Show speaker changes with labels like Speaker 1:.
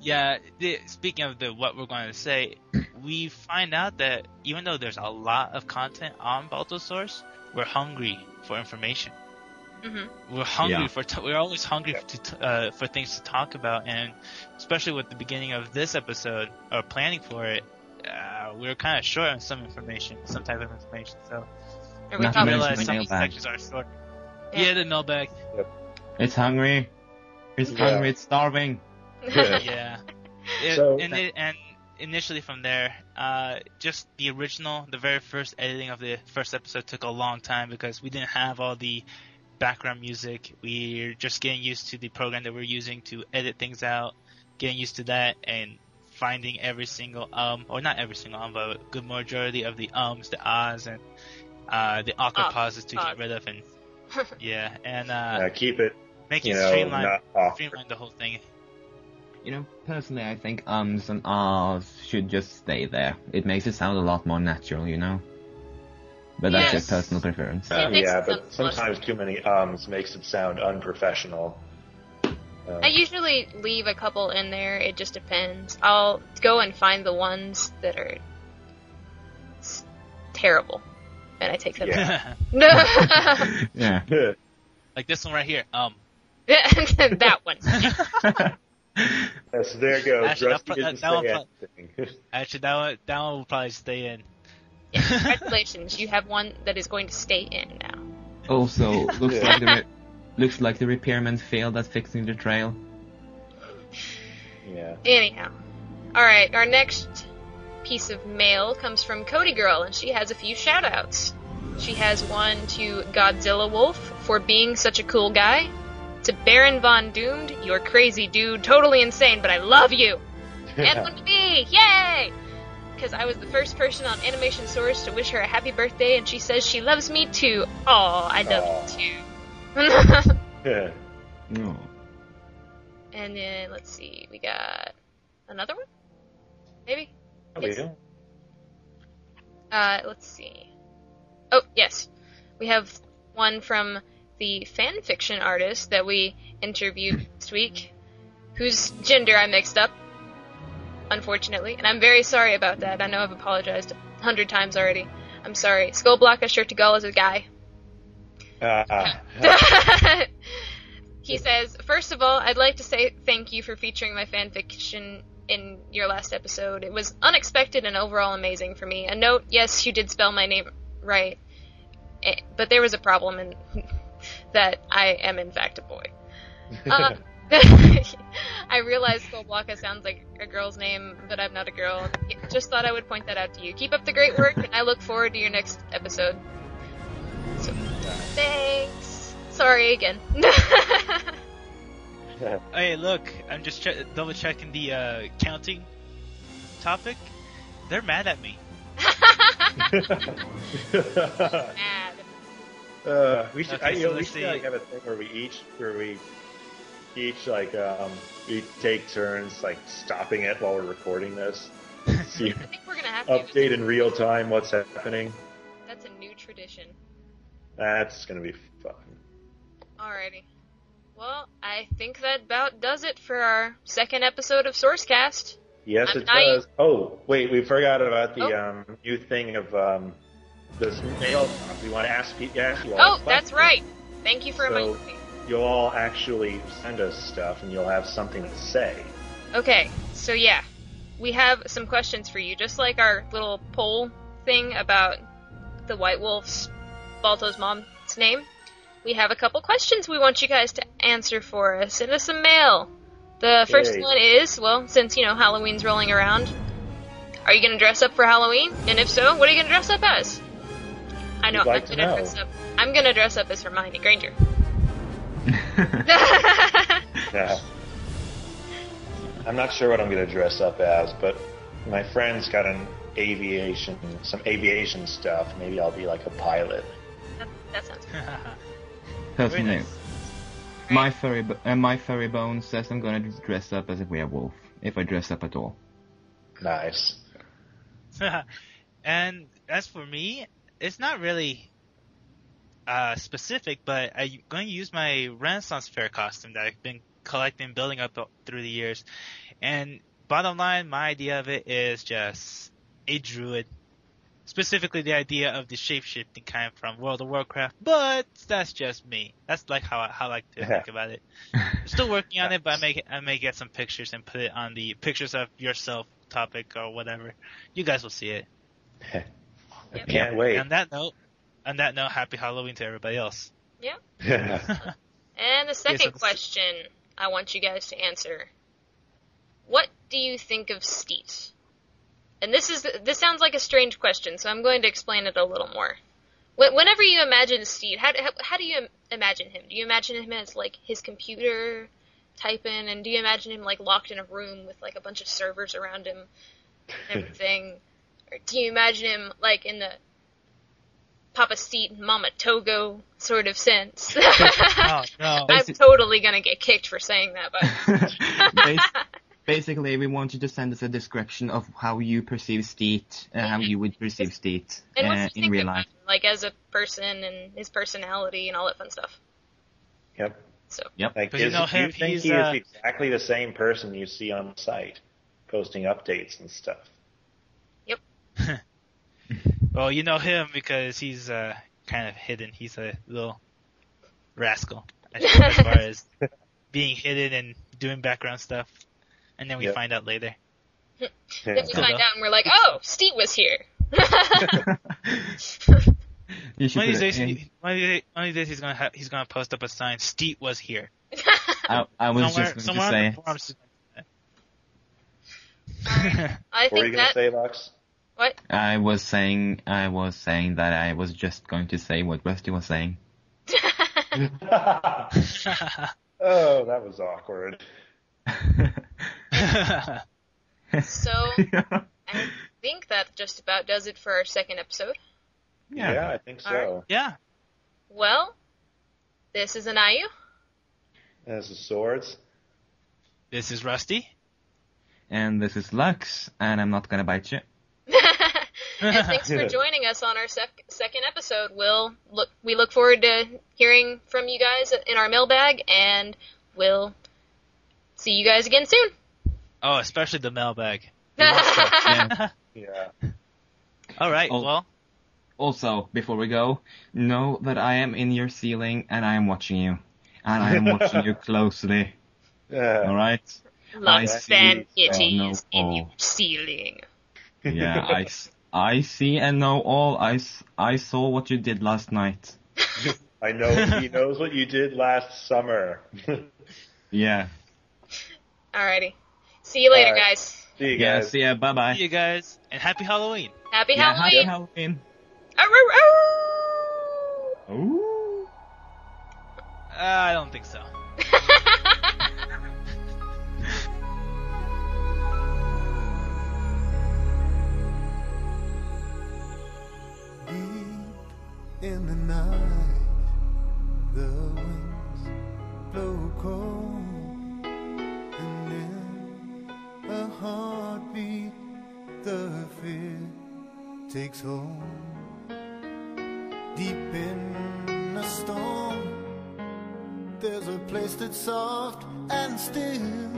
Speaker 1: Yeah, speaking of what we're going to say, we find out that even though there's a lot of content on Baltosaurus, we're hungry for information.
Speaker 2: Mm-hmm.
Speaker 1: We're hungry we're always hungry for things to talk about, and especially with the beginning of this episode, or planning for it, we were kind of short on some information, some type of information. So we realized some of these sections are short. Yeah, the mailbag.
Speaker 3: Yep.
Speaker 4: It's hungry. It's hungry. It's starving.
Speaker 1: Yeah.
Speaker 3: So,
Speaker 1: and initially from there, just the very first editing of the first episode took a long time because we didn't have all the background music. We're just getting used to the program that we're using to edit things out, getting used to that, and finding every single or not every single but a good majority of the the ahs, and the awkward pauses to get rid of, and
Speaker 3: keep it,
Speaker 1: make it streamline the whole thing.
Speaker 4: Personally, I think ums and ahs should just stay there. It makes it sound a lot more natural, But that's just personal preference.
Speaker 3: But sometimes too many ums makes it sound unprofessional.
Speaker 2: I usually leave a couple in there. It just depends. I'll go and find the ones that are terrible, and I take them out.
Speaker 4: Yeah.
Speaker 1: Like this one right here.
Speaker 2: That one.
Speaker 3: So there goes.
Speaker 1: Actually, that one will probably stay in.
Speaker 2: Yeah, congratulations, you have one that is going to stay in now.
Speaker 4: Also, looks like the repairman failed at fixing the trail.
Speaker 3: Yeah.
Speaker 2: Anyhow. Alright, our next piece of mail comes from Cody Girl, and she has a few shout-outs. She has one to Godzilla Wolf for being such a cool guy. To Baron Von Doomed, you're crazy, dude. Totally insane, but I love you. And one to me. Yay! Because I was the first person on Animation Source to wish her a happy birthday, and she says she loves me too. Aw, I love you too.
Speaker 3: Yeah.
Speaker 4: No.
Speaker 2: And then, let's see, we got another one? Maybe?
Speaker 3: Yes.
Speaker 2: Let's see. Oh, yes. We have one from the fanfiction artist that we interviewed this week, whose gender I mixed up, unfortunately, and I'm very sorry about that. I know I've apologized 100 times already. I'm sorry. Skullblock Shirtigal is a guy. He says, first of all, I'd like to say thank you for featuring my fanfiction in your last episode. It was unexpected and overall amazing for me. A note, yes, you did spell my name right, but there was a problem in that I am in fact a boy. I realize Skullblocka sounds like a girl's name, but I'm not a girl. Just thought I would point that out to you. Keep up the great work, and I look forward to your next episode. So, thanks. Sorry again.
Speaker 1: Hey, look, I'm just double checking the counting topic. They're mad at me.
Speaker 2: Mad.
Speaker 3: We should have a thing where we each we take turns stopping it while we're recording this. See,
Speaker 2: I think we're gonna have
Speaker 3: update in real time what's happening.
Speaker 2: That's a new tradition.
Speaker 3: That's gonna be fun.
Speaker 2: Alrighty. Well, I think that about does it for our second episode of Sourcecast.
Speaker 3: Yes, it does. Oh, wait, we forgot about the new thing of this mail. We want to ask you all.
Speaker 2: Oh, that's right. Thank you for reminding me.
Speaker 3: You'll all actually send us stuff, and you'll have something to say.
Speaker 2: Okay, so yeah, we have some questions for you, just like our little poll thing about the White Wolf's Balto's mom's name. We have a couple questions we want you guys to answer for us. Send us some mail. The first one is, well, since, Halloween's rolling around, are you going to dress up for Halloween? And if so, what are you going to dress up as? I know, I'm going to dress up as Hermione Granger.
Speaker 3: Yeah. I'm not sure what I'm going to dress up as, but my friend's got some aviation stuff. Maybe I'll be like a pilot.
Speaker 2: That sounds good.
Speaker 4: Personally, my furry bone says I'm gonna dress up as a werewolf, if I dress up at all.
Speaker 3: Nice.
Speaker 1: And as for me, it's not really specific, but I'm going to use my Renaissance Fair costume that I've been collecting, building up through the years. And bottom line, my idea of it is just a druid. Specifically the idea of the shape-shifting kind from World of Warcraft, but that's just me. That's like how I like to think about it. Still working on it, but I may get some pictures and put it on the pictures of yourself topic or whatever. You guys will see it.
Speaker 3: I can't wait.
Speaker 1: On that note, happy Halloween to everybody else.
Speaker 2: Yeah. And the second question I want you guys to answer. What do you think of Steet? And this sounds like a strange question, so I'm going to explain it a little more. Whenever you imagine Steed, how do you imagine him? Do you imagine him as, like, his computer typing, and do you imagine him, like, locked in a room with, like, a bunch of servers around him and everything? Or do you imagine him, like, in the Papa Steed, Mama Togo sort of sense?
Speaker 1: Oh, no.
Speaker 2: I'm totally gonna get kicked for saying that, but...
Speaker 4: Basically, we want you to send us a description of how you perceive Steet, how you would perceive Steet in real life.
Speaker 2: Like, as a person and his personality and all that fun stuff.
Speaker 3: Yep.
Speaker 2: So.
Speaker 3: Yep. Like, do you think he is exactly the same person you see on the site, posting updates and stuff?
Speaker 2: Yep.
Speaker 1: Well, you know him because he's kind of hidden. He's a little rascal, as far as being hidden and doing background stuff. And then we find out later.
Speaker 2: Then we find out and we're like, oh, Steet was here.
Speaker 1: One of these days he's gonna post up a sign, Steet was here.
Speaker 4: I was just going to say.
Speaker 2: I think
Speaker 3: what were you going to say, Lux?
Speaker 2: What?
Speaker 4: I was saying that I was just going to say what Rusty was saying.
Speaker 3: Oh, that was awkward.
Speaker 2: So, I think that just about does it for our second episode.
Speaker 3: Yeah, I think so.
Speaker 2: Right.
Speaker 1: Yeah.
Speaker 2: Well, this is Aniu.
Speaker 3: This is Swords.
Speaker 1: This is Rusty.
Speaker 4: And this is Lux, and I'm not gonna bite you.
Speaker 2: And thanks for joining us on our second episode. We look forward to hearing from you guys in our mailbag, and we'll see you guys again soon.
Speaker 1: Oh, especially the mailbag.
Speaker 3: Yeah.
Speaker 1: All right, well.
Speaker 4: Also, before we go, know that I am in your ceiling and I am watching you. And I am watching you closely. Alright?
Speaker 2: Lux Bankitty is in your ceiling.
Speaker 4: Yeah, I see and know all. I saw what you did last night.
Speaker 3: I know he knows what you did last summer.
Speaker 4: Yeah.
Speaker 2: Alrighty. See you later, guys.
Speaker 3: See you guys.
Speaker 4: Yeah, see ya. Bye-bye.
Speaker 1: See you guys, and happy Halloween.
Speaker 2: Happy Halloween.
Speaker 4: Happy Halloween.
Speaker 2: Ooh.
Speaker 1: I don't think so.
Speaker 5: Deep in the night, the winds blow cold, and in a heartbeat, the fear takes hold. Deep in a storm, there's a place that's soft and still.